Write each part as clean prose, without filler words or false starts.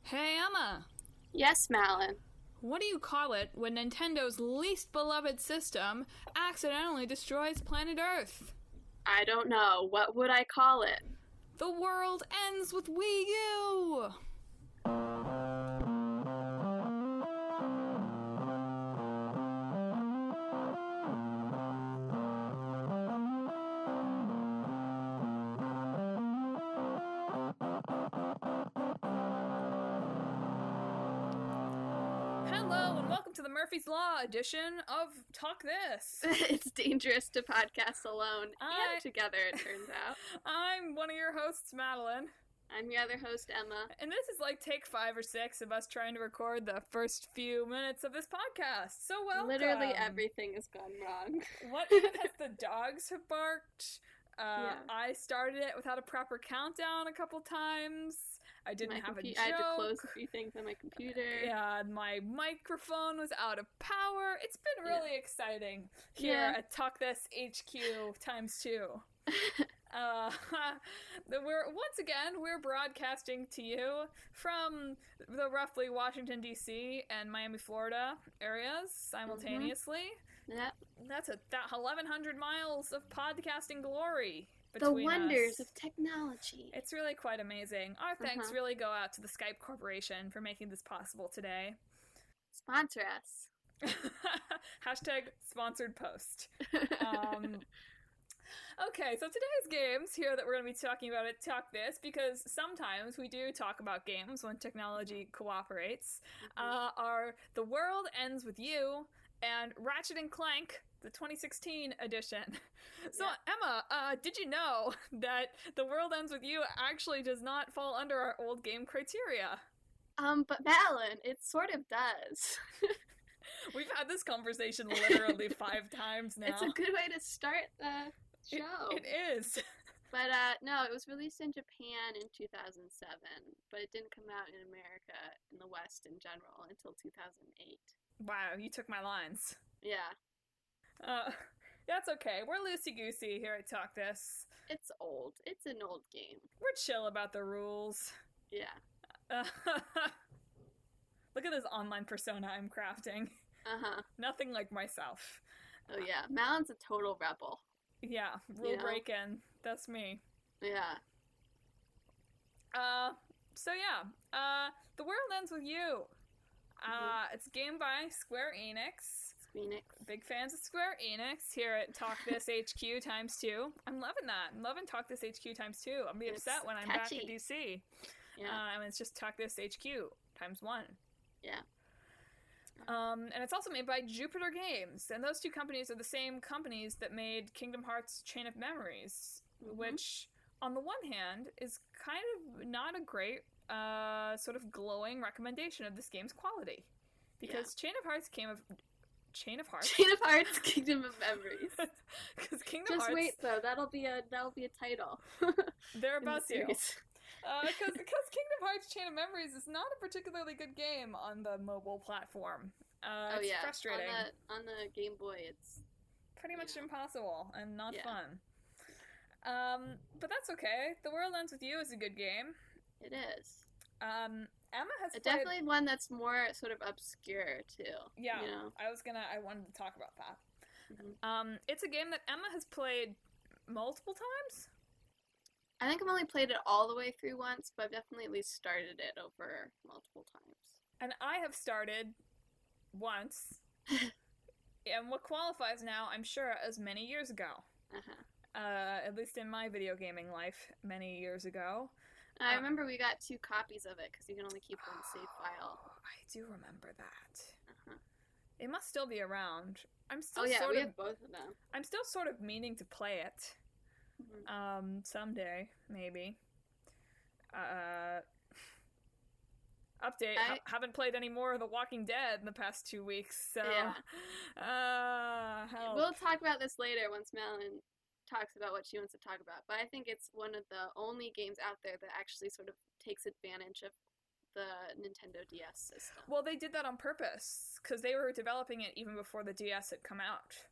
Hey, Emma. Yes, Madelyn. What do you call it when Nintendo's least beloved system accidentally destroys planet Earth? I don't know. What would I call it? The world ends with Wii U! Hello, and welcome to the Murphy's Law edition of Talk This. It's dangerous to podcast alone and together, it turns out. I'm one of your hosts, Madelyn. I'm your other host, Emma. And this is like take 5 or 6 of us trying to record the first few minutes of this podcast. So welcome. Literally everything has gone wrong. What even has the dogs have barked? Yeah. I started it without a proper countdown a couple times. I didn't have a joke. I had to close a few things on my computer. Yeah, my microphone was out of power. It's been really exciting here at Talk This HQ times 2. We're broadcasting to you from the roughly Washington, D.C. and Miami, Florida areas simultaneously. Mm-hmm. Yep. That's that 1,100 miles of podcasting glory between the wonders us. of technology. It's really quite amazing. Our thanks really go out to the Skype Corporation for making this possible today. Sponsor us. Hashtag sponsored post. Okay, so today's games here that we're going to be talking about at Talk This, because sometimes we do talk about games when technology cooperates, are The World Ends With You and Ratchet and Clank, the 2016 edition. So, Emma, did you know that The World Ends With You actually does not fall under our old game criteria? But Madelyn, it sort of does. We've had this conversation literally 5 times now. It's a good way to start the show. It is. But no, it was released in Japan in 2007, but it didn't come out in America, in the West in general, until 2008. Wow, you took my lines. Yeah. That's okay. We're loosey-goosey here at Talk This. It's old. It's an old game. We're chill about the rules. Yeah. Look at this online persona I'm crafting. Nothing like myself. Oh yeah, Madelyn's a total rebel. Yeah, rule breaking. That's me. Yeah. So yeah, The World Ends With You. It's a game by Square Enix. Big fans of Square Enix here at Talk This HQ times 2. I'm loving that. I'm loving Talk This HQ times 2. I'm gonna be upset when I'm back in DC. Yeah. And it's just Talk This HQ times 1. Yeah. And it's also made by Jupiter Games, and those two companies are the same companies that made Kingdom Hearts Chain of Memories, which, on the one hand, is kind of not a great sort of glowing recommendation of this game's quality, because Chain of Hearts, Kingdom of Memories. Because Kingdom Hearts. Just wait though, that'll be a title. They're about you. Because Kingdom Hearts Chain of Memories is not a particularly good game on the mobile platform. It's frustrating. On the Game Boy, it's pretty much impossible and not fun. But that's okay. The World Ends With You is a good game. It is. Emma has played... Definitely one that's more sort of obscure, too. Yeah, you know? I wanted to talk about that. It's a game that Emma has played multiple times? I think I've only played it all the way through once, but I've definitely at least started it over multiple times. And I have started once, and what qualifies now, I'm sure, as many years ago. At least in my video gaming life, many years ago. I remember we got 2 copies of it, because you can only keep one save file. I do remember that. It must still be around. I'm still we have both of them. I'm still sort of meaning to play it. Someday, maybe. Update, haven't played any more of The Walking Dead in the past 2 weeks, so... help. We'll talk about this later once Madelyn talks about what she wants to talk about, but I think it's one of the only games out there that actually sort of takes advantage of the Nintendo DS system. Well, they did that on purpose, because they were developing it even before the DS had come out.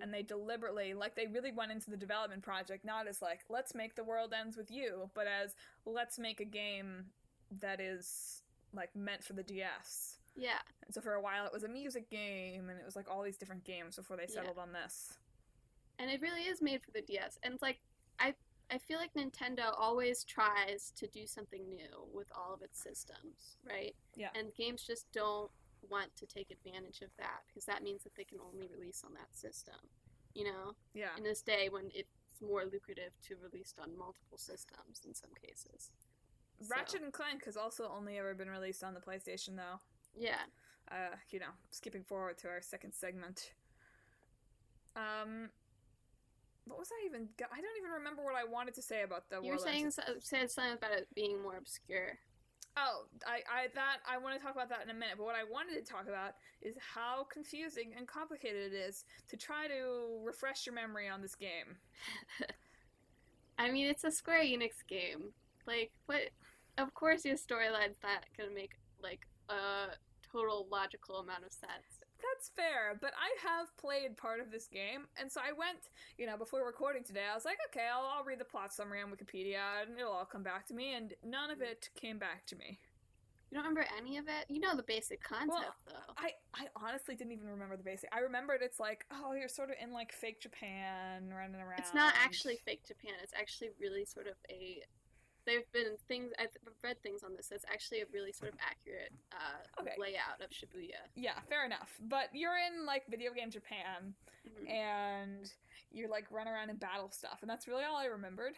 And they deliberately, they really went into the development project not as let's make The World Ends With You, but as let's make a game that is like meant for the DS. Yeah. And so for a while it was a music game, and it was like all these different games before they settled on this. And it really is made for the DS. And it's like, I feel like Nintendo always tries to do something new with all of its systems, right? Yeah. And games just don't want to take advantage of that, because that means that they can only release on that system, you know? Yeah. In this day when it's more lucrative to release on multiple systems in some cases. Ratchet and Clank has also only ever been released on the PlayStation, though. Yeah. Skipping forward to our second segment. What was I even? I don't even remember what I wanted to say about the. You were saying something about it being more obscure. Oh, I want to talk about that in a minute. But what I wanted to talk about is how confusing and complicated it is to try to refresh your memory on this game. I mean, it's a Square Enix game. Like, what? Of course, your storyline's not gonna make like a total logical amount of sense. That's fair, but I have played part of this game, and so I went, before recording today, I was like, okay, I'll read the plot summary on Wikipedia, and it'll all come back to me, and none of it came back to me. You don't remember any of it? You know the basic concept, though. I honestly didn't even remember the basic. I remembered it's like, oh, you're sort of in, like, fake Japan, running around. It's not actually fake Japan. It's actually really sort of a... There've been things, I've read things on this, that's actually a really sort of accurate layout of Shibuya. Yeah, fair enough. But you're in, like, video game Japan, and you're, like, run around and battle stuff, and that's really all I remembered.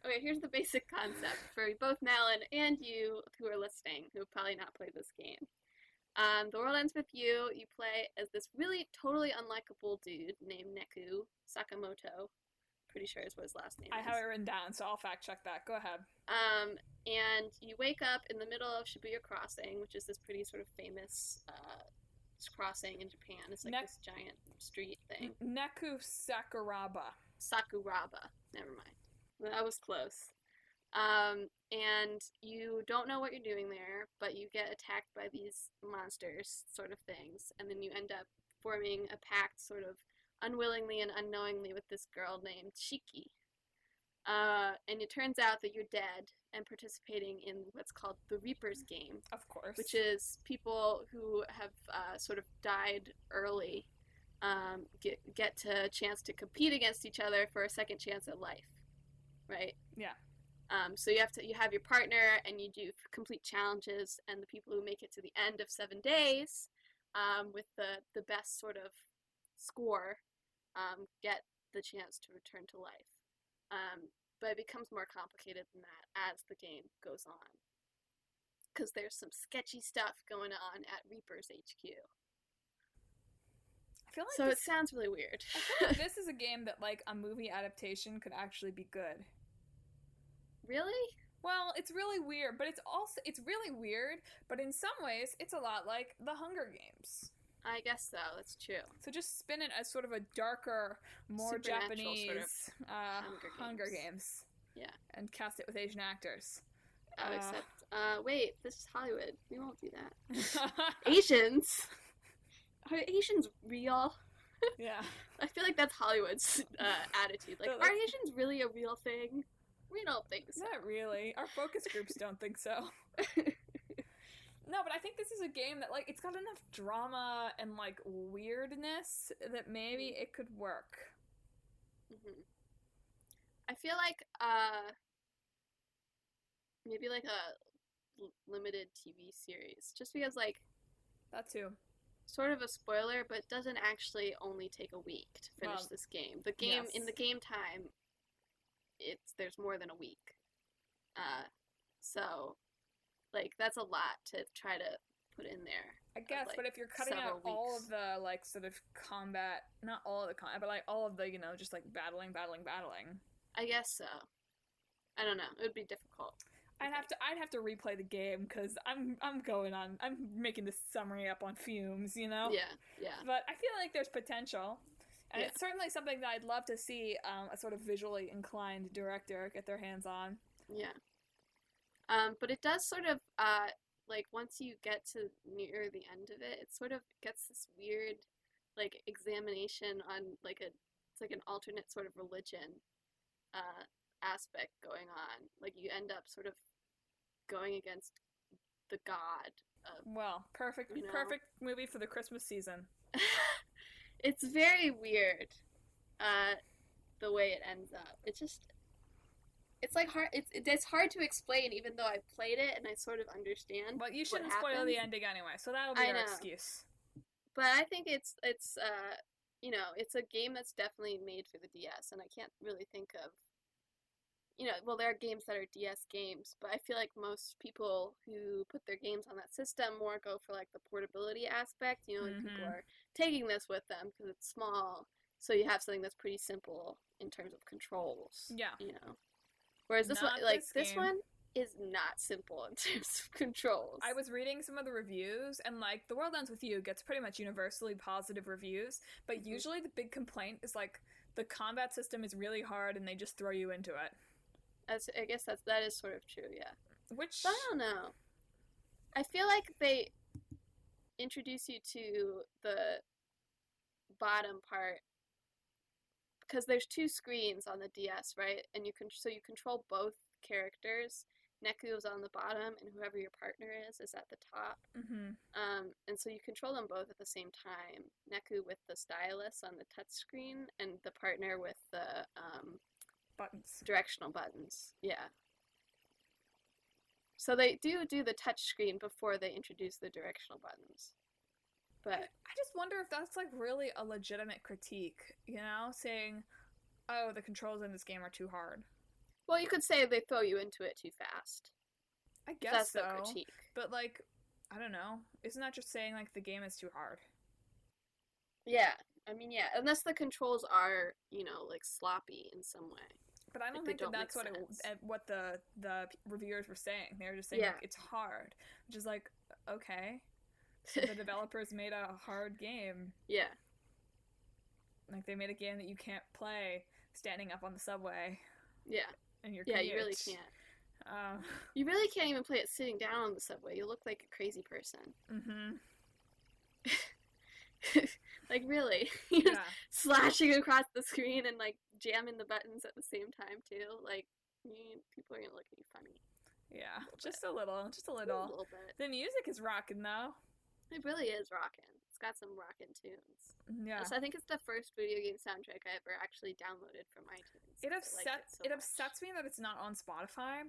Okay, here's the basic concept for both Madeline and you who are listening, who have probably not played this game. The world ends with you. You play as this really totally unlikable dude named Neku Sakamoto. Pretty sure is what his last name is. I have it written down, so I'll fact check that. Go ahead. And you wake up in the middle of Shibuya Crossing, which is this pretty sort of famous crossing in Japan. It's like this giant street thing. Neku Sakuraba. Never mind. That was close. And you don't know what you're doing there, but you get attacked by these monsters sort of things, and then you end up forming a pact sort of unwillingly and unknowingly with this girl named Shiki. And it turns out that you're dead and participating in what's called the Reaper's game. Of course. Which is people who have sort of died early get to a chance to compete against each other for a second chance at life. Right? Yeah. So you have your partner, and you do complete challenges, and the people who make it to the end of 7 days with the best sort of score get the chance to return to life. But it becomes more complicated than that as the game goes on, because there's some sketchy stuff going on at Reaper's HQ. I feel like so it sounds really weird. I feel like this is a game that, like, a movie adaptation could actually be good. Really? Well, it's really weird, but it's really weird, but in some ways, it's a lot like The Hunger Games. I guess so. That's true. So just spin it as sort of a darker, more Japanese sort of Hunger Games. Yeah. And cast it with Asian actors. Except, wait, this is Hollywood. We won't do that. Asians? Are Asians real? Yeah. I feel like that's Hollywood's attitude. Like, are Asians really a real thing? We don't think so. Not really. Our focus groups don't think so. No, but I think this is a game that, like, it's got enough drama and, like, weirdness that maybe it could work. Mm-hmm. I feel like, maybe, like, a limited TV series. Just because, like... That too. Sort of a spoiler, but it doesn't actually only take a week to finish this game. The game, in the game time, there's more than a week. So... Like, that's a lot to try to put in there. I guess, but if you're cutting out all of the, like, sort of combat, not all of the combat, but, like, all of the, just, like, battling. I guess so. I don't know. It would be difficult. I'd have to replay the game, because I'm making this summary up on fumes, Yeah. But I feel like there's potential. And it's certainly something that I'd love to see a sort of visually inclined director get their hands on. Yeah. But it does sort of, like, once you get to near the end of it, it sort of gets this weird, like, examination on, like, it's like an alternate sort of religion, aspect going on. Like, you end up sort of going against the god of, Well, perfect, you know. perfect movie for the Christmas season. It's very weird, the way it ends up. It's like hard. It's hard to explain, even though I've played it and I sort of understand. But you shouldn't what spoil happens. the ending anyway, so that'll be I our know. excuse. But I think it's it's a game that's definitely made for the DS, and I can't really think of, well, there are games that are DS games, but I feel like most people who put their games on that system more go for like the portability aspect. Like people are taking this with them because it's small, so you have something that's pretty simple in terms of controls. Yeah. Whereas this one, Not like this this game. one, is not simple in terms of controls. I was reading some of the reviews, and like The World Ends With You gets pretty much universally positive reviews, but usually the big complaint is like the combat system is really hard and they just throw you into it. I guess that is sort of true, yeah. Which But I don't know. I feel like they introduce you to the bottom part because there's two screens on the DS, right? And you control both characters. Neku is on the bottom, and whoever your partner is at the top. And so you control them both at the same time. Neku with the stylus on the touch screen, and the partner with the buttons. Directional buttons. Yeah. So they do the touch screen before they introduce the directional buttons. But I just wonder if that's like really a legitimate critique, saying, oh, the controls in this game are too hard. Well, you could say they throw you into it too fast. I guess that's so. The critique. But like, I don't know. Isn't that just saying like the game is too hard? Yeah. I mean, yeah. Unless the controls are, like sloppy in some way. But I don't think that's what the reviewers were saying. They were just saying like, it's hard, which is like, okay. So the developers made a hard game. Yeah. Like they made a game that you can't play standing up on the subway. Yeah. And your you really can't. You really can't even play it sitting down on the subway. You look like a crazy person. Like really, slashing across the screen and like jamming the buttons at the same time too. Like people are gonna look at you funny. Yeah, just a little. A little bit. The music is rocking though. It really is rocking. It's got some rockin' tunes. Yeah. So I think it's the first video game soundtrack I ever actually downloaded from iTunes. It upsets me that it's not on Spotify,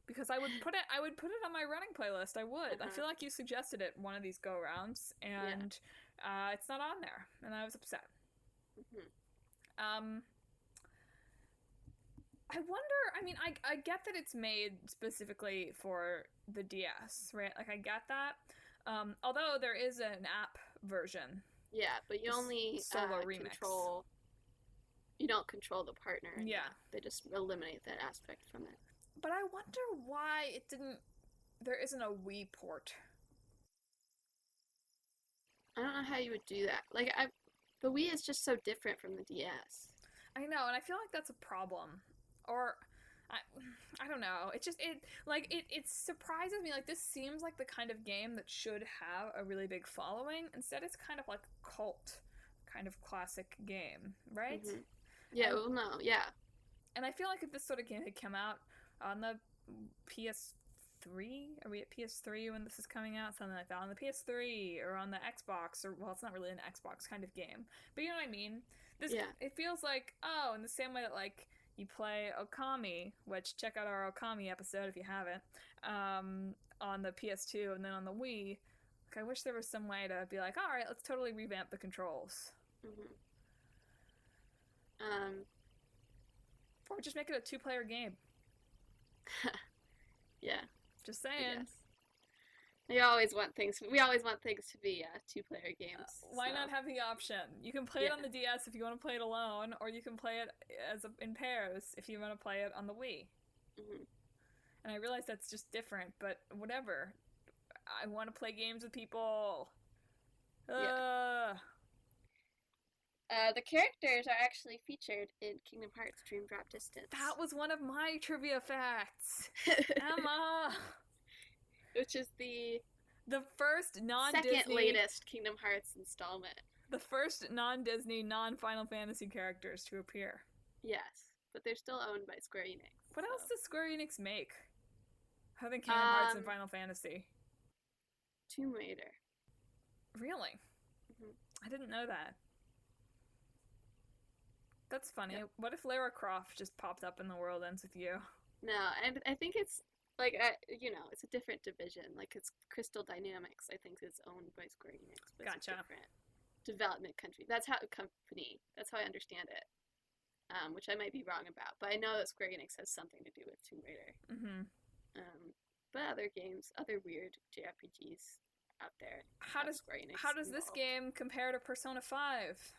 because I would put it on my running playlist. I would. I feel like you suggested it one of these go rounds, and it's not on there, and I was upset. I wonder. I mean, I get that it's made specifically for the DS, right? Like I get that. Although there is an app version. Yeah, but you only control. You don't control the partner. Yeah. They just eliminate that aspect from it. But I wonder why there isn't a Wii port. I don't know how you would do that. Like, the Wii is just so different from the DS. I know, and I feel like that's a problem. Or, I don't know. It surprises me. Like, this seems like the kind of game that should have a really big following. Instead, it's kind of like a cult kind of classic game, right? Yeah, yeah. And I feel like if this sort of game had come out on the PS3, are we at PS3 when this is coming out? Something like that. On the PS3 or on the Xbox, or, well, it's not really an Xbox kind of game. But you know what I mean? It feels like, in the same way that, like, you play Okami, which check out our Okami episode if you haven't, on the PS2 and then on the Wii. Like, I wish there was some way to be like, all right, let's totally revamp the controls. Or just make it a 2-player game. Yeah. Just saying. We always want things to be 2-player games. Why not have the option? You can play it on the DS if you want to play it alone, or you can play it in pairs if you want to play it on the Wii. And I realize that's just different, but whatever. I want to play games with people. The characters are actually featured in Kingdom Hearts Dream Drop Distance. That was one of my trivia facts. Emma! Which is the first non-Disney... second latest Kingdom Hearts installment. The first non-Disney, non-Final Fantasy characters to appear. Yes, but they're still owned by Square Enix. What else does Square Enix make? Other than Kingdom Hearts and Final Fantasy. Tomb Raider. Really? Hmm. I didn't know that. That's funny. Yep. What if Lara Croft just popped up in The World Ends With You? No, and I think it's like it's a different division. Like it's Crystal Dynamics. I think is owned by Square Enix, but it's a Gotcha. different development country. That's how company. That's how I understand it. Which I might be wrong about, but I know that Square Enix has something to do with Tomb Raider. Mm-hmm. But other games, other weird JRPGs out there How have does Square Enix how does this involved. game compare to Persona 5?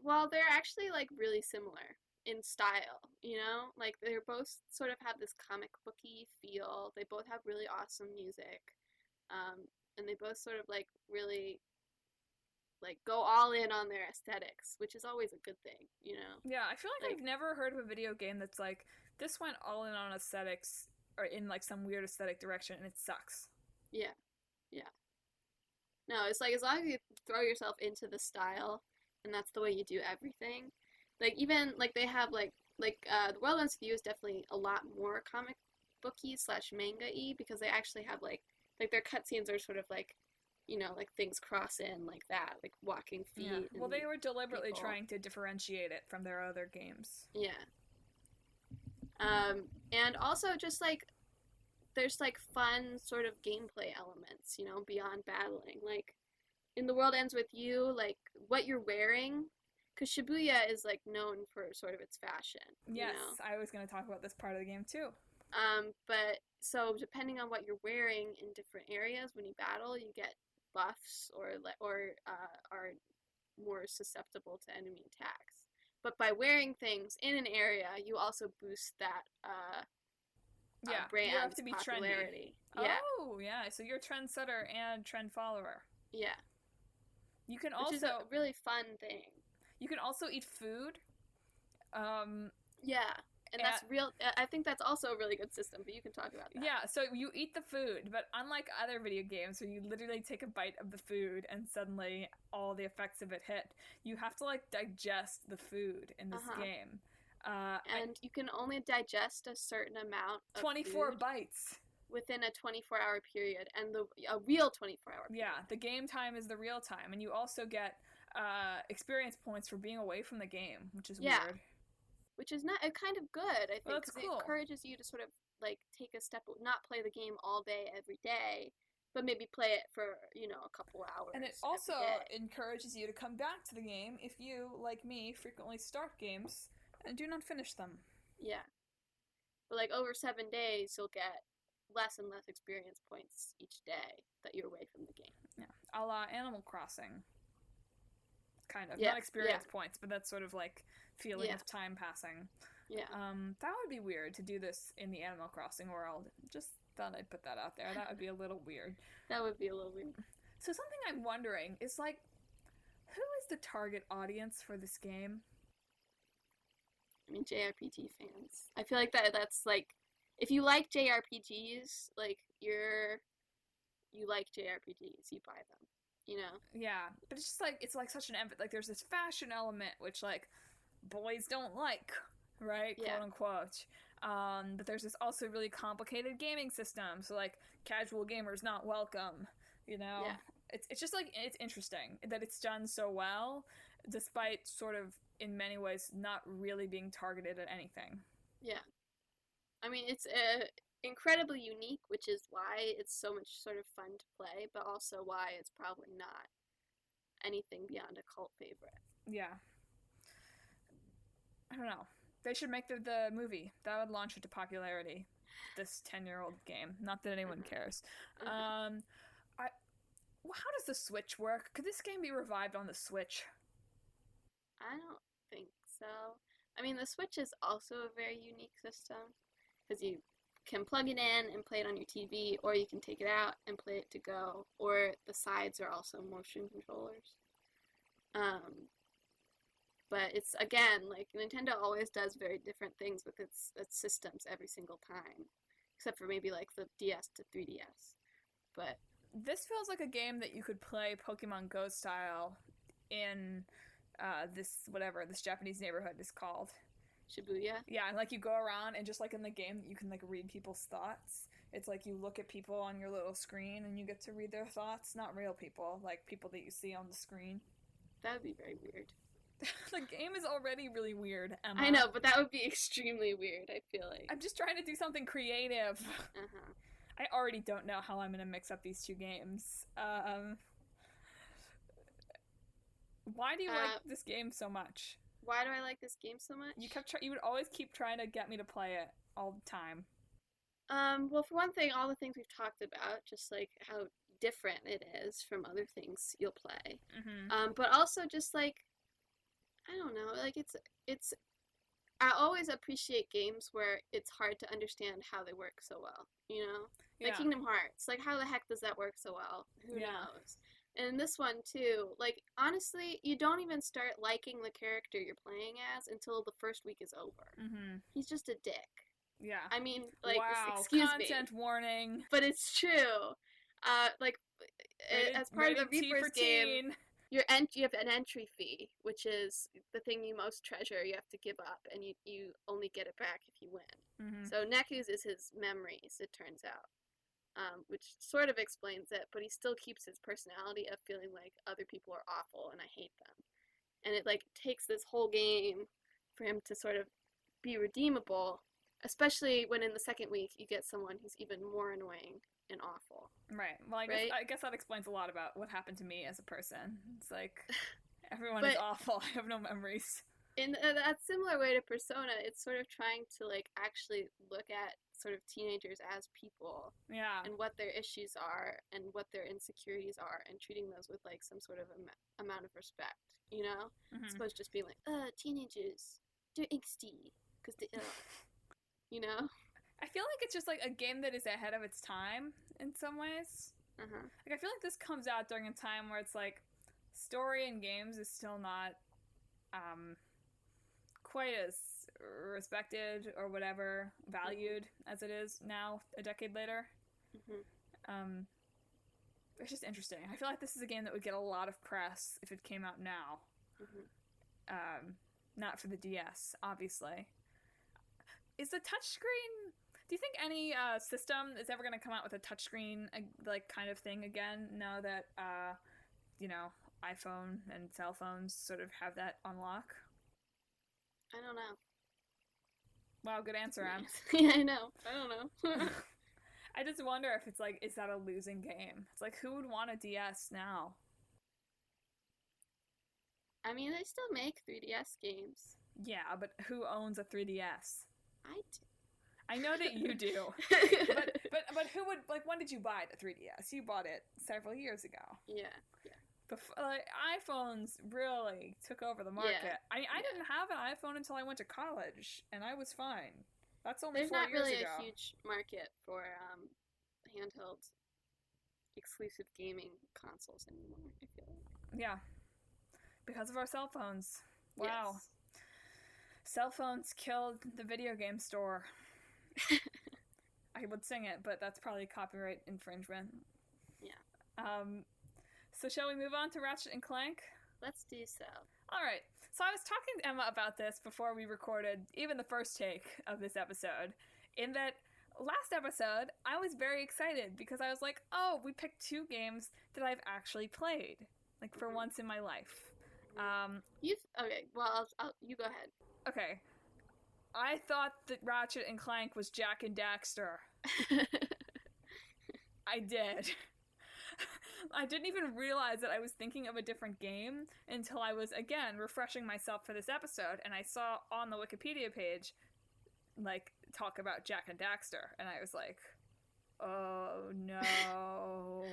Well, they're actually like really similar in style, you know? Like they're both sort of have this comic booky feel. They both have really awesome music. And they both sort of like really like go all in on their aesthetics, which is always a good thing, you know? Yeah, I feel like Like I've never heard of a video game that's like this went all in on aesthetics or in like some weird aesthetic direction and it sucks. yeah, yeah. No, it's like as long as you throw yourself into the style and that's the way you do everything. Like even like they have the World Ends With You is definitely a lot more comic booky slash manga y because they actually have like their cutscenes are sort of like like things cross in like that, like walking feet Yeah. Well, and they were deliberately people. trying to differentiate it from their other games. Yeah. And also just like there's like fun sort of gameplay elements, beyond battling. Like in The World Ends With You, like what you're wearing, because Shibuya is like known for sort of its fashion, Yes, I was going to talk about this part of the game too. But so depending on what you're wearing in different areas when you battle, you get buffs or are more susceptible to enemy attacks. But by wearing things in an area, you also boost that Yeah, brand's you have to be popularity. trendy. Yeah, Oh, yeah. So you're a trendsetter and trend follower. yeah, You can which is a also really fun thing. eat food. Um, Yeah, and that's real. I think that's also a really good system, but you can talk about that. Yeah, so you eat the food, but unlike other video games where you literally take a bite of the food and suddenly all the effects of it hit, you have to like digest the food in this game. And you can only digest a certain amount of 24 food bites within a 24-hour period, and a real 24-hour period. Yeah, the game time is the real time, and you also get experience points for being away from the game, which is weird. Which is not kind of good, I think, Well, that's because cool. it encourages you to sort of like take a step, not play the game all day every day, but maybe play it for a couple hours. And it also encourages you to come back to the game if you, like me, frequently start games and do not finish them. Yeah, but like over 7 days, you'll get less and less experience points each day that you're away from the game. Yeah, a la Animal Crossing. Kind of. Yeah, Not experience points, but that sort of like feeling of time passing. Yeah. That would be weird to do this in the Animal Crossing world. Just thought I'd put that out there. That would be a little weird. That would be a little weird. So something I'm wondering is like, who is the target audience for this game? I mean, JRPG fans. I feel like that's like, if you like JRPGs, like you like JRPGs, you buy them. Yeah, but it's just like it's like such an emphasis. Like there's this fashion element which like boys don't like, right? Yeah. Quote unquote. But there's this also really complicated gaming system, so like casual gamers not welcome. Yeah. It's just like it's interesting that it's done so well, despite sort of in many ways not really being targeted at anything. Yeah. I mean, it's incredibly unique, which is why it's so much sort of fun to play, but also why it's probably not anything beyond a cult favorite. Yeah. I don't know. They should make the movie. That would launch it to popularity. This 10-year-old game. Not that anyone cares. How does the Switch work? Could this game be revived on the Switch? I don't think so. I mean, the Switch is also a very unique system because you can plug it in and play it on your TV, or you can take it out and play it to go, or the sides are also motion controllers. But it's, again, like, Nintendo always does very different things with its systems every single time, except for maybe, like, the DS to 3DS. But this feels like a game that you could play Pokemon Go style in this Japanese neighborhood is called. Shibuya? Yeah, and like you go around and just like in the game you can like read people's thoughts. it's like you look at people on your little screen and you get to read their thoughts. Not real people, like people that you see on the screen. That would be very weird. The game is already really weird, Emma. I know, but that would be extremely weird, I feel like. I'm just trying to do something creative. Uh-huh. I already don't know how I'm going to mix up these two games. Why do you like this game so much? Why do I like this game so much? You would always keep trying to get me to play it all the time. Well, for one thing, all the things we've talked about, just like how different it is from other things you'll play. Mm-hmm. But also just like, I don't know, like it's. I always appreciate games where it's hard to understand how they work so well. You know, like Kingdom Hearts. Like, how the heck does that work so well? Who knows? And this one too, like, honestly, you don't even start liking the character you're playing as until the first week is over. Mm-hmm. He's just a dick. Yeah. I mean, like, wow. Excuse me. Content warning. But it's true. As part of the Reaper's game, you have an entry fee, which is the thing you most treasure. You have to give up, and you only get it back if you win. Mm-hmm. So Neku's is his memories, it turns out. Which sort of explains it, but he still keeps his personality of feeling like other people are awful and I hate them. And it, like, takes this whole game for him to sort of be redeemable, especially when in the second week you get someone who's even more annoying and awful. Right. Well, I guess that explains a lot about what happened to me as a person. It's like, everyone is awful. I have no memories. In that similar way to Persona, it's sort of trying to, like, actually look at sort of teenagers as people. Yeah. And what their issues are and what their insecurities are, and treating those with, like, some sort of amount of respect, you know? Mm-hmm. As opposed to just being like, teenagers, they're angsty, because they, you know? I feel like it's just, like, a game that is ahead of its time in some ways. Uh-huh. Like, I feel like this comes out during a time where it's, like, story in games is still not, quite as respected or whatever, valued as it is now, a decade later. Mm-hmm. It's just interesting. I feel like this is a game that would get a lot of press if it came out now. Mm-hmm. Not for the DS, obviously. Is the touchscreen... Do you think any system is ever going to come out with a touchscreen, like, kind of thing again, now that, iPhone and cell phones sort of have that on lock? I don't know. Wow, good answer, Em. Yeah, I know. I don't know. I just wonder if it's like, is that a losing game? It's like, who would want a DS now? I mean, they still make 3DS games. Yeah, but who owns a 3DS? I do. I know that you do. but who would, like, when did you buy the 3DS? You bought it several years ago. Yeah. iPhones really took over the market. Yeah. I didn't have an iPhone until I went to college, and I was fine. That's only There's 4 years ago. There's not really a huge market for handheld exclusive gaming consoles anymore, I feel like. Yeah. Because of our cell phones. Wow. Yes. Cell phones killed the video game store. I would sing it, but that's probably copyright infringement. Yeah. So shall we move on to Ratchet and Clank? Let's do so. Alright, so I was talking to Emma about this before we recorded even the first take of this episode, in that last episode, I was very excited because I was like, oh, we picked 2 games that I've actually played, like, for once in my life. Okay, well, you go ahead. Okay. I thought that Ratchet and Clank was Jak and Daxter. I did. I didn't even realize that I was thinking of a different game until I was, again, refreshing myself for this episode, and I saw on the Wikipedia page, like, talk about Jak and Daxter, and I was like, oh no.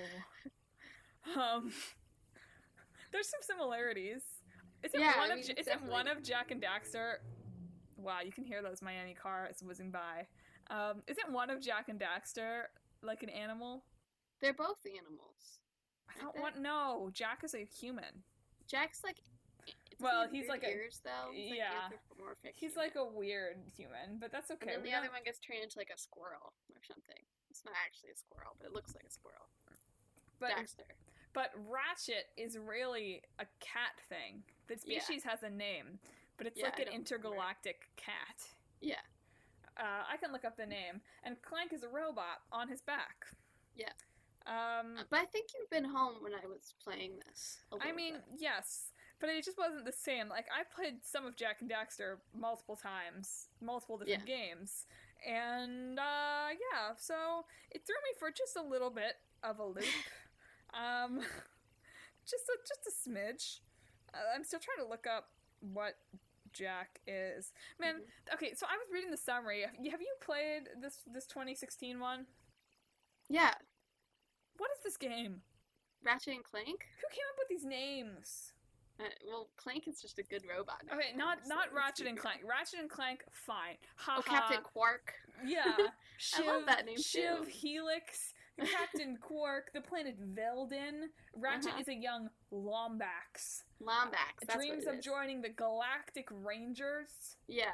There's some similarities. Isn't one of Jak and Daxter... Wow, you can hear those Miami cars whizzing by. Isn't one of Jak and Daxter like an animal? They're both animals. No, Jak is a human. Jak's like... Well, he's like ears, though. He's anthropomorphic. He's like a weird human, but that's okay. And then the other one gets turned into like a squirrel or something. It's not actually a squirrel, but it looks like a squirrel. Daxter. But Ratchet is really a cat thing. The species has a name, but it's like an intergalactic cat. Yeah. I can look up the name. And Clank is a robot on his back. Yeah. Um, But I think you've been home when I was playing this. I mean, yes, but it just wasn't the same. Like, I played some of Jak and Daxter multiple times, multiple different games, and, yeah, so it threw me for just a little bit of a loop. Just a smidge. I'm still trying to look up what Jak is. Man, okay, so I was reading the summary. Have you played this 2016 one? Yeah. What is this game? Ratchet and Clank? Who came up with these names? Well, Clank is just a good robot name. Okay, not Ratchet and Clank. Ratchet and Clank, fine. Ha ha. Captain Quark. Yeah. I love that name Shiv, too. Helix, Captain Quark, the planet Veldin. Ratchet is a young Lombax. That's Dreams what of joining the Galactic Rangers. Yeah.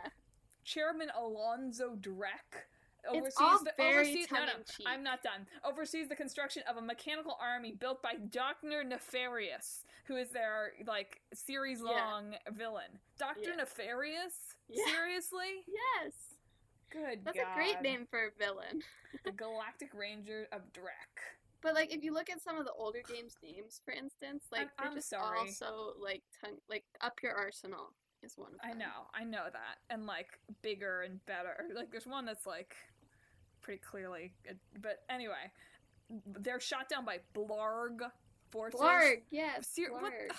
Chairman Alonzo Drek. It's all very tongue-in-cheek. I'm not done. Oversees the construction of a mechanical army built by Dr. Nefarious, who is their, like, series-long villain. Dr. Nefarious? Yeah. Seriously? Yes. Good That's God. a great name for a villain. The Galactic Ranger of Drek. But, like, if you look at some of the older games' names, for instance, like, they're just sorry. all so, like, up your arsenal is one of them. I know that. And, like, bigger and better. Like, there's one that's, like, pretty clearly... But anyway, they're shot down by Blarg forces. Blarg, yes, Blarg.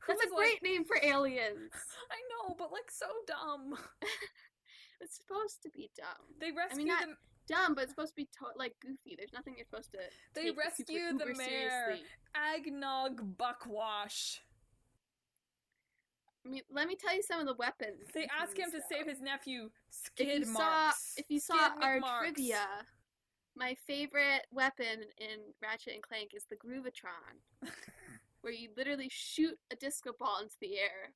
That's a great name for aliens. I know, but, like, so dumb. It's supposed to be dumb. They rescue them... dumb, but it's supposed to be like goofy. There's nothing you're supposed to. They rescue the mayor, Agnog Buckwash. I mean, let me tell you some of the weapons. They ask him to save his nephew, Skid Marks. If you saw our trivia, my favorite weapon in Ratchet and Clank is the Groovitron, where you literally shoot a disco ball into the air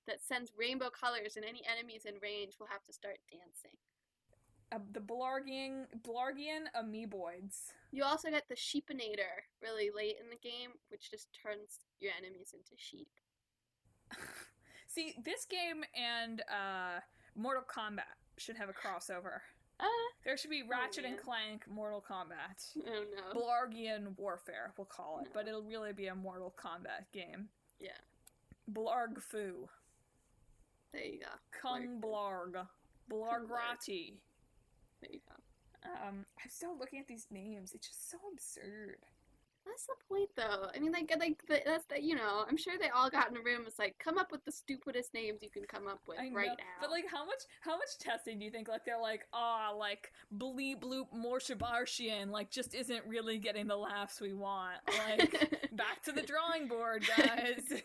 that sends rainbow colors, and any enemies in range will have to start dancing. The Blargian amoeboids. You also get the Sheepinator really late in the game, which just turns your enemies into sheep. See, this game and Mortal Kombat should have a crossover. There should be Ratchet and Clank Mortal Kombat. Oh no. Blargian Warfare, we'll call it, but it'll really be a Mortal Kombat game. Yeah. Blarg Fu. There you go. Kung Blarg. Blargrati. There you go. I'm still looking at these names. It's just so absurd. That's the point, though. I mean, that's the, you know, I'm sure they all got in a room. It's like, come up with the stupidest names you can come up with right now. But, like, how much testing do you think, like, they're like, like, Bleep Bloop Morshabarshian, like, just isn't really getting the laughs we want. Like, back to the drawing board, guys.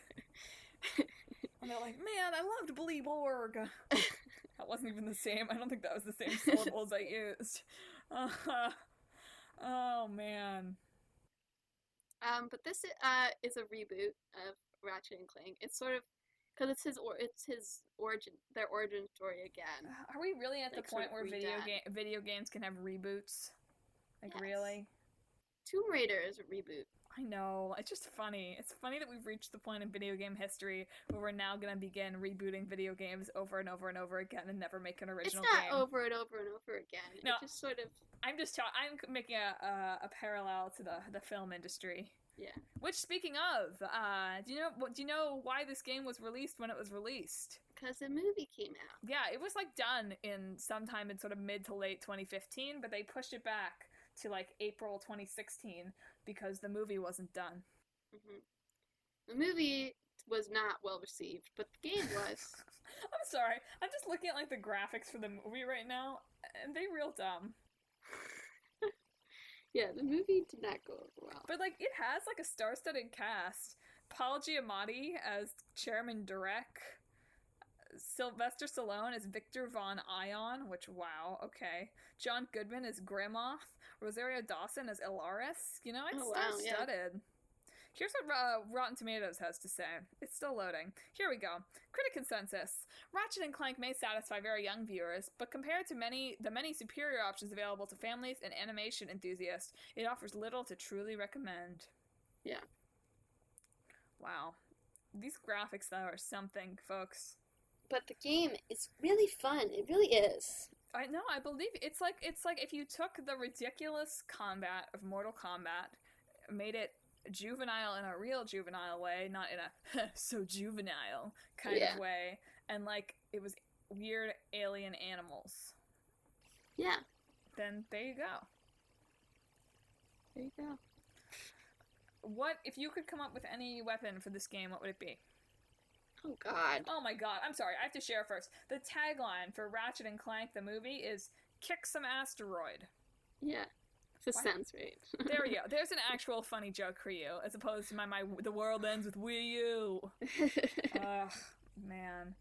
And they're like, man, I loved Bleeborg. That wasn't even the same. I don't think that was the same syllables I used. Oh, man. But this is a reboot of Ratchet and Clank. It's sort of because it's his origin, their origin story again. Are we really at the point where video games can have reboots? Like, yes. Really? Tomb Raider is a reboot. I know. It's just funny. It's funny that we've reached the point in video game history where we're now going to begin rebooting video games over and over and over again and never make an original game. It's not over and over and over again. No, it's just sort of... I'm making a parallel to the film industry. Yeah. Which, speaking of, do you know why this game was released when it was released? Because the movie came out. Yeah, it was, like, done in sometime in sort of mid to late 2015, but they pushed it back to, like, April 2016 because the movie wasn't done. Mm-hmm. The movie was not well received, but the game was. I'm sorry. I'm just looking at, like, the graphics for the movie right now, and they real dumb. Yeah, the movie did not go over well. But, like, it has, like, a star-studded cast. Paul Giamatti as Chairman Drek. Sylvester Stallone as Victor Von Ion, which, wow, okay. John Goodman as Grimoth. Rosario Dawson as Ilaris. You know, it's star-studded. Yeah. Here's what Rotten Tomatoes has to say. It's still loading. Here we go. Critic consensus. Ratchet and Clank may satisfy very young viewers, but compared to the many superior options available to families and animation enthusiasts, it offers little to truly recommend. Yeah. Wow. These graphics, though, are something, folks. But the game is really fun. It really is. I know, I believe it's like if you took the ridiculous combat of Mortal Kombat, made it juvenile in a real juvenile way, not in a so juvenile kind of way, and like it was weird alien animals. Yeah. Then there you go. There you go. What if you could come up with any weapon for this game? What would it be? Oh God. Oh my God! I'm sorry. I have to share first. The tagline for Ratchet and Clank the movie is "Kick some asteroid." Yeah. This sounds right. There we go. There's an actual funny joke for you, as opposed to my the world ends with Wii U. Ugh, man.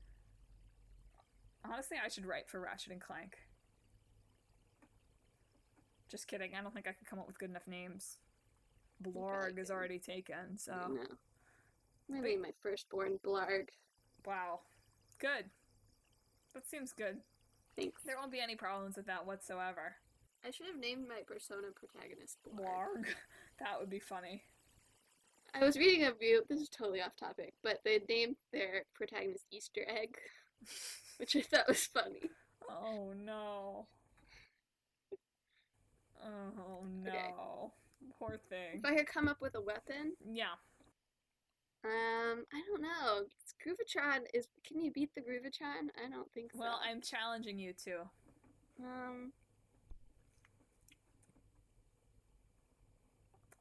Honestly, I should write for Ratchet and Clank. Just kidding. I don't think I could come up with good enough names. Blarg is already taken, so. No. Maybe my firstborn Blarg. Wow. Good. That seems good. Thanks. There won't be any problems with that whatsoever. I should have named my Persona protagonist Blarg. Blarg. That would be funny. I was reading a review, this is totally off topic, but they named their protagonist Easter Egg, which I thought was funny. Oh no. Oh no. Okay. Poor thing. If I could come up with a weapon? Yeah. I don't know. Groovitron is. Can you beat the Groovitron? I don't think so. Well, I'm challenging you to.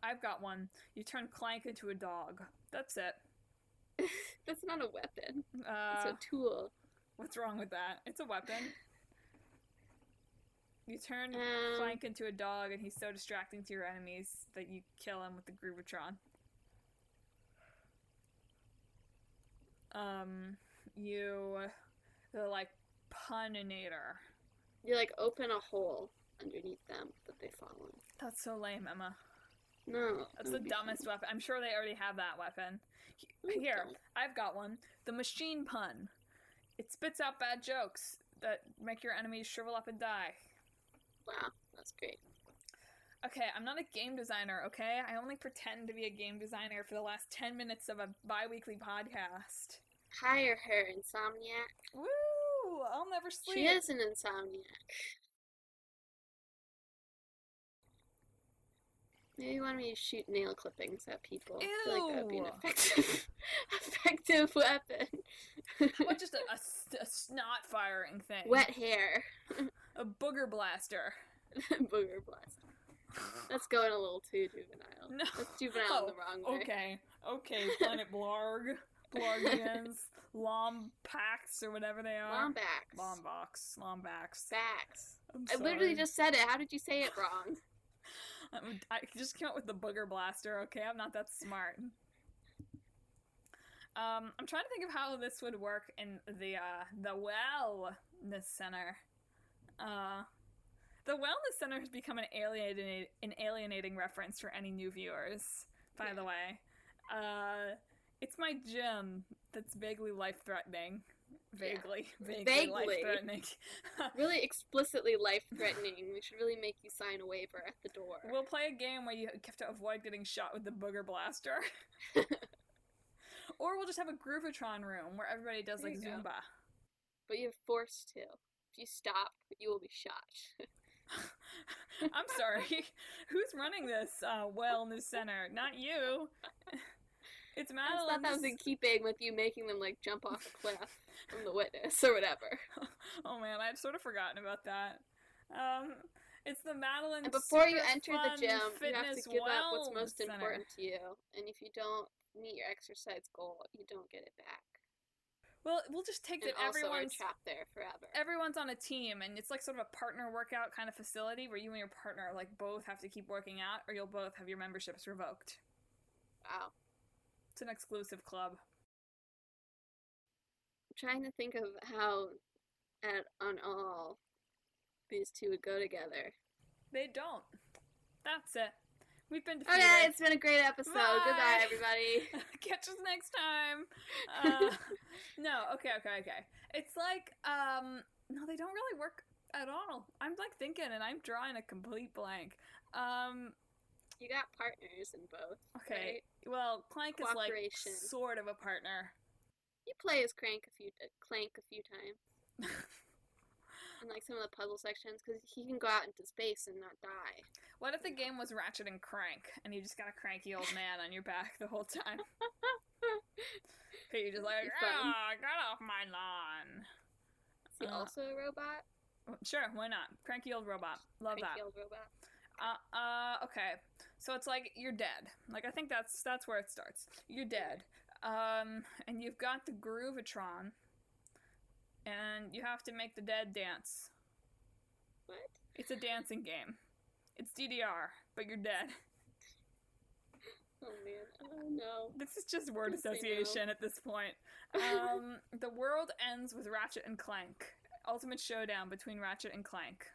I've got one. You turn Clank into a dog. That's it. That's not a weapon. It's a tool. What's wrong with that? It's a weapon. You turn Clank into a dog, and he's so distracting to your enemies that you kill him with the Groovitron. The like puninator. You like open a hole underneath them that they fall in. That's so lame, Emma. No. That's the dumbest weapon. I'm sure they already have that weapon. Here, I've got one. The machine pun. It spits out bad jokes that make your enemies shrivel up and die. Wow, that's great. Okay, I'm not a game designer, okay? I only pretend to be a game designer for the last 10 minutes of a bi-weekly podcast. Hire her, Insomniac. Woo! I'll never sleep. She is an Insomniac. Maybe you want me to shoot nail clippings at people. Ew. I feel like that would be an effective weapon. How about just a snot-firing thing? Wet hair. A booger blaster. Booger blaster. That's going a little too juvenile. No. That's juvenile in the wrong way. Okay, Planet Blarg. Blargians. Lombax, or whatever they are. Lombax. Lombax. Backs. I'm I literally just said it. How did you say it wrong? I just came up with the booger blaster, okay? I'm not that smart. I'm trying to think of how this would work in the wellness center. The wellness center has become an alienating reference for any new viewers, by the way. It's my gym that's vaguely life-threatening. Vaguely life-threatening. Really explicitly life-threatening. We should really make you sign a waiver at the door. We'll play a game where you have to avoid getting shot with the booger blaster. Or we'll just have a Groovitron room where everybody does like Zumba. But you're forced to. If you stop, you will be shot. I'm sorry. Who's running this wellness center? Not you. It's Madelyn. I thought that was in keeping with you making them like jump off a cliff from the witness or whatever. Oh man, I'd sort of forgotten about that. It's the Madelyn. And before you enter the gym, you have to give up what's most important to you. And if you don't meet your exercise goal, you don't get it back. Well, we'll just take that everyone's trapped there forever. Everyone's on a team, and it's like sort of a partner workout kind of facility where you and your partner like both have to keep working out, or you'll both have your memberships revoked. Wow. It's an exclusive club. I'm trying to think of how on all these two would go together. They don't. That's it. We've been defeated. Okay, it's been a great episode. Bye. Goodbye, everybody. Catch us next time. No, okay. It's like, no, they don't really work at all. I'm like thinking, and I'm drawing a complete blank. You got partners in both. Okay. Right? Well, Clank is like sort of a partner. You play as Clank a few times. in like some of the puzzle sections because he can go out into space and not die. What if the game was Ratchet and Crank, and you just got a cranky old man on your back the whole time? You're just like, get off my lawn. Is he also a robot? Sure, why not? Cranky old robot. Love Cranky that. Old robot. Okay. So it's like you're dead. Like I think that's where it starts. You're dead. And you've got the Groovitron, and you have to make the dead dance. What? It's a dancing game. It's DDR, but you're dead. Oh man, oh no. This is just word association at this point. The world ends with Ratchet and Clank. Ultimate showdown between Ratchet and Clank.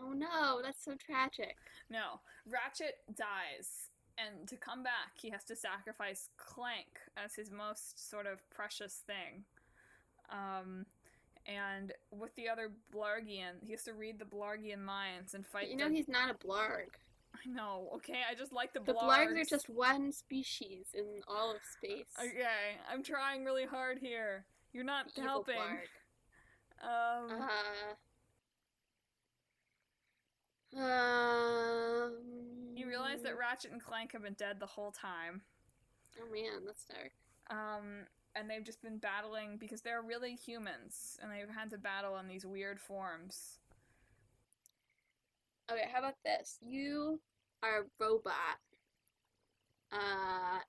Oh no, that's so tragic. No, Ratchet dies, and to come back, he has to sacrifice Clank as his most sort of precious thing. And with the other Blargian, he has to read the Blargian minds and fight. You know he's not a Blarg. I know, okay? I just like the Blargs. The Blargs are just one species in all of space. Okay, I'm trying really hard here. You're not the helping. Blarg. You realize that Ratchet and Clank have been dead the whole time. Oh man, that's dark. And they've just been battling because they're really humans, and they've had to battle in these weird forms. Okay, how about this? You are a robot,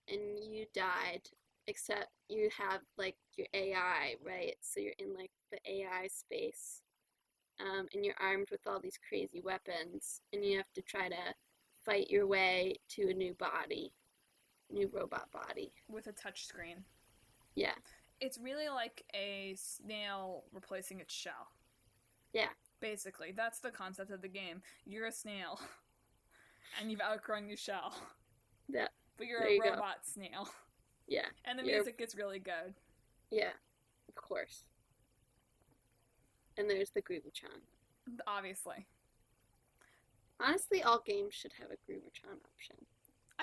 and you died, except you have, like, your AI, right? So you're in, like, the AI space, and you're armed with all these crazy weapons, and you have to try to fight your way to a new body, new robot body. With a touchscreen. Yeah. It's really like a snail replacing its shell. Yeah. Basically, that's the concept of the game. You're a snail, and you've outgrown your shell. Yeah. But you're a robot snail. Yeah. And the music gets really good. Yeah, of course. And there's the Groovitron. Obviously. Honestly, all games should have a Groovitron option.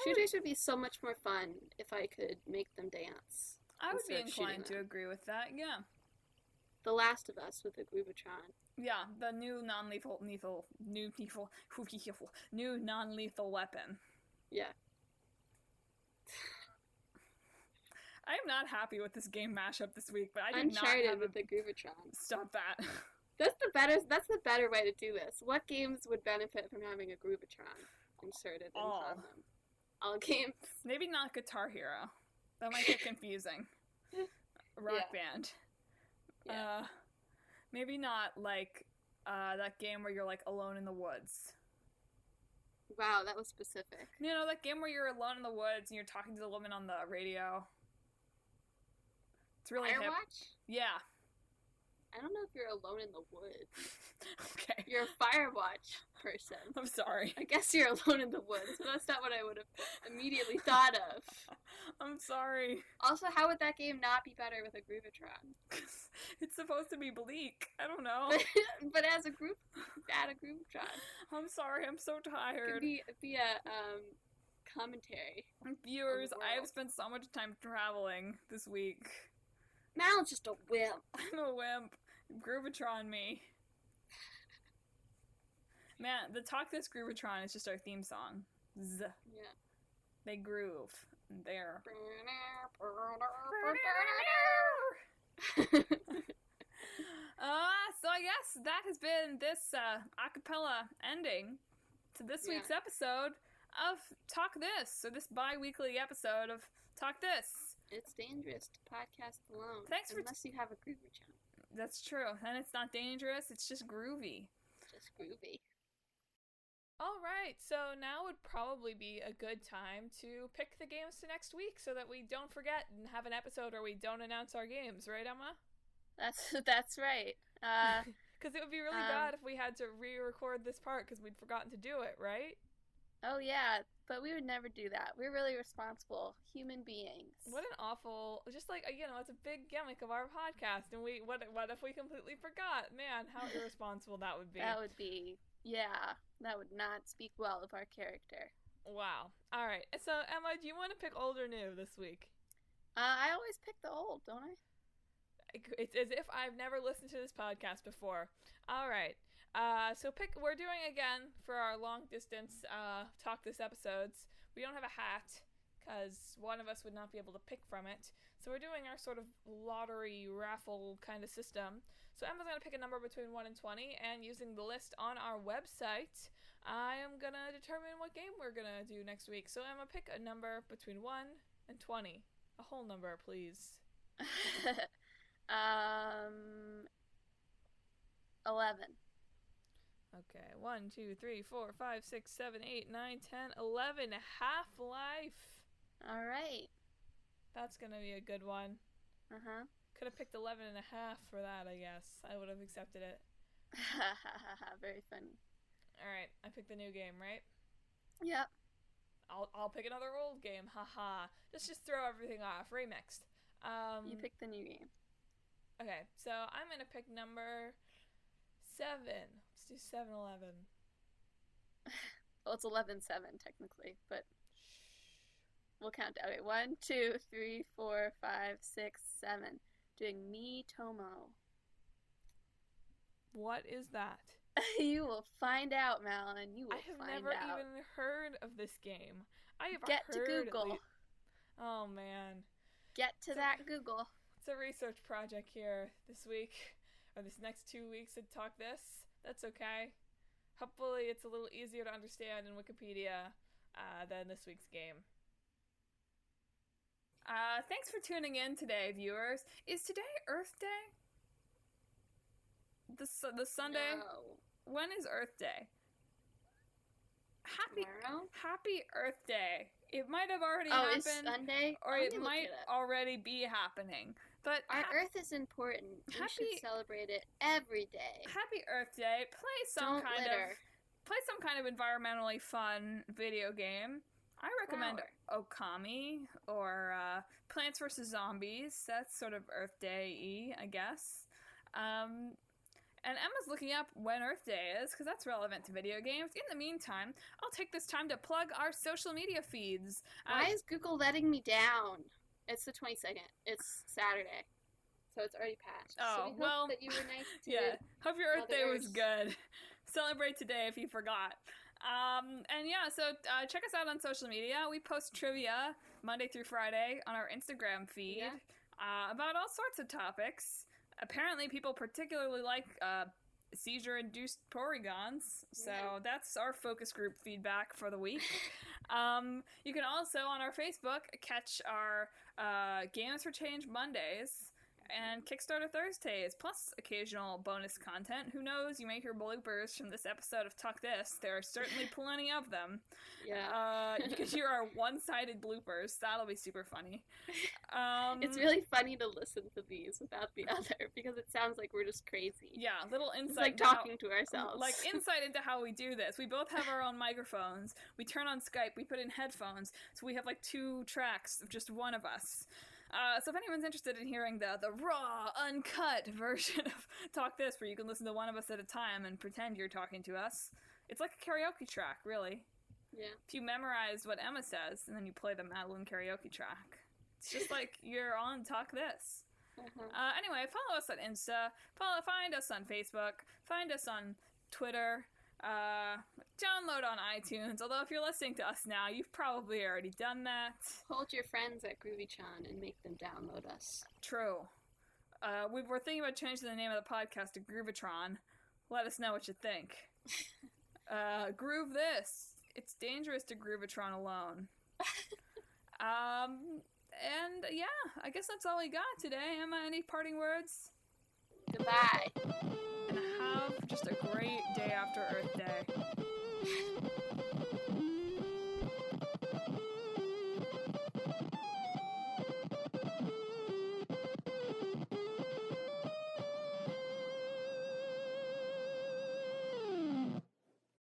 Shooters would be so much more fun if I could make them dance. I would be inclined to agree with that, yeah. The Last of Us with the Groovitron. Yeah, the new non-lethal weapon. Yeah. I am not happy with this game mashup this week, but I did Uncharted not have with the Groovitron. Stop that. That's the better way to do this. What games would benefit from having a Groovitron inserted inside them? All games. Maybe not Guitar Hero. That might get confusing. Rock Band. Yeah. Maybe not like that game where you're like alone in the woods. Wow, that was specific. You know, that game where you're alone in the woods and you're talking to the woman on the radio. It's really hip. Firewatch? Yeah. I don't know if you're alone in the woods. Okay. You're a Firewatch person. I'm sorry. I guess you're alone in the woods, but that's not what I would have immediately thought of. I'm sorry. Also, how would that game not be better with a Groovitron? It's supposed to be bleak. I don't know. But as a group, add a Groovitron. I'm sorry. I'm so tired. It'd be a commentary. Viewers, I have spent so much time traveling this week. Mal's just a wimp. I'm a wimp. Groovitron me. Man, the Talk This Groovitron is just our theme song. Z. Yeah. They groove. There. So I guess that has been this acapella ending to this week's episode of Talk This. So this bi-weekly episode of Talk This. It's dangerous to podcast alone. Unless you have a Groovitron. That's true. And it's not dangerous, it's just groovy. Just groovy. Alright, so now would probably be a good time to pick the games to next week so that we don't forget and have an episode where we don't announce our games, right, Emma? That's right. Because it would be really bad if we had to re-record this part because we'd forgotten to do it, right? Oh yeah, but we would never do that. We're really responsible human beings. What an awful, just like, you know, it's a big gimmick of our podcast, and what if we completely forgot? Man, how irresponsible that would be. That would be, yeah, that would not speak well of our character. Wow. All right, so Emma, do you want to pick old or new this week? I always pick the old, don't I? It's as if I've never listened to this podcast before. All right. So we're doing again for our long distance talk this episodes. We don't have a hat because one of us would not be able to pick from it. So we're doing our sort of lottery raffle kind of system. So Emma's going to pick a number between 1 and 20, and using the list on our website, I am going to determine what game we're going to do next week. So Emma, pick a number between 1 and 20. A whole number, please. 11. Okay, 1, 2, 3, 4, 5, 6, 7, 8, 9, 10, 11. Half-Life. All right. That's gonna be a good one. Uh-huh. Could have picked 11 and a half for that, I guess. I would have accepted it. Very funny. All right, I picked the new game, right? Yep. I'll pick another old game. Haha. Just throw everything off. Remixed. You picked the new game. Okay, so I'm gonna pick number 7. Let's do 7-Eleven. Well, it's 11-7 technically, but we'll count down. Okay, 1, 2, 3, 4, 5, 6, 7. Doing Miitomo. What is that? You will find out, Madeline. You will find out. I have never even heard of this game. I have Get heard to Google. Oh, man. Get to that Google. It's a research project here this week, or this next 2 weeks to talk this. That's okay. Hopefully it's a little easier to understand in Wikipedia than this week's game. Thanks for tuning in today, viewers. Is today Earth Day? The Sunday? No. When is Earth Day? Tomorrow? Happy Earth Day. It might have already happened. It's Sunday? Or it might already be happening. But our Earth is important. We should celebrate it every day. Happy Earth Day. Play some kind of environmentally fun video game. I recommend Okami or Plants vs. Zombies. That's sort of Earth Day-y, I guess. And Emma's looking up when Earth Day is, because that's relevant to video games. In the meantime, I'll take this time to plug our social media feeds. Why is Google letting me down? It's the 22nd. It's Saturday. So it's already passed. Oh, so we hope that you were nice to hope your Earth Day was Earth. good. Celebrate today if you forgot. And yeah, so check us out on social media. We post trivia Monday through Friday on our Instagram feed about all sorts of topics. Apparently, people particularly like seizure-induced porygons, so that's our focus group feedback for the week. You can also, on our Facebook, catch our Games for Change Mondays and Kickstarter Thursdays, plus occasional bonus content. Who knows, you may hear bloopers from this episode of Talk This. There are certainly plenty of them. Yeah. You can hear our one-sided bloopers. That'll be super funny. It's really funny to listen to these without the other, because it sounds like we're just crazy. Yeah, little insight. It's like talking to ourselves. Like insight into how we do this. We both have our own microphones. We turn on Skype. We put in headphones. So we have like 2 tracks of just one of us. So if anyone's interested in hearing the raw, uncut version of Talk This, where you can listen to one of us at a time and pretend you're talking to us, it's like a karaoke track, really. Yeah. If you memorize what Emma says, and then you play the Madelyn karaoke track, it's just like you're on Talk This. Anyway, follow us on Insta, find us on Facebook, find us on Twitter, download on iTunes, although if you're listening to us now, you've probably already done that. Hold your friends at Groovitrons and make them download us. True. We were thinking about changing the name of the podcast to Groovitron. Let us know what you think. Groove this. It's dangerous to Groovitron alone. And yeah, I guess that's all we got today. Emma, any parting words? Goodbye. And have just a great day after Earth Day.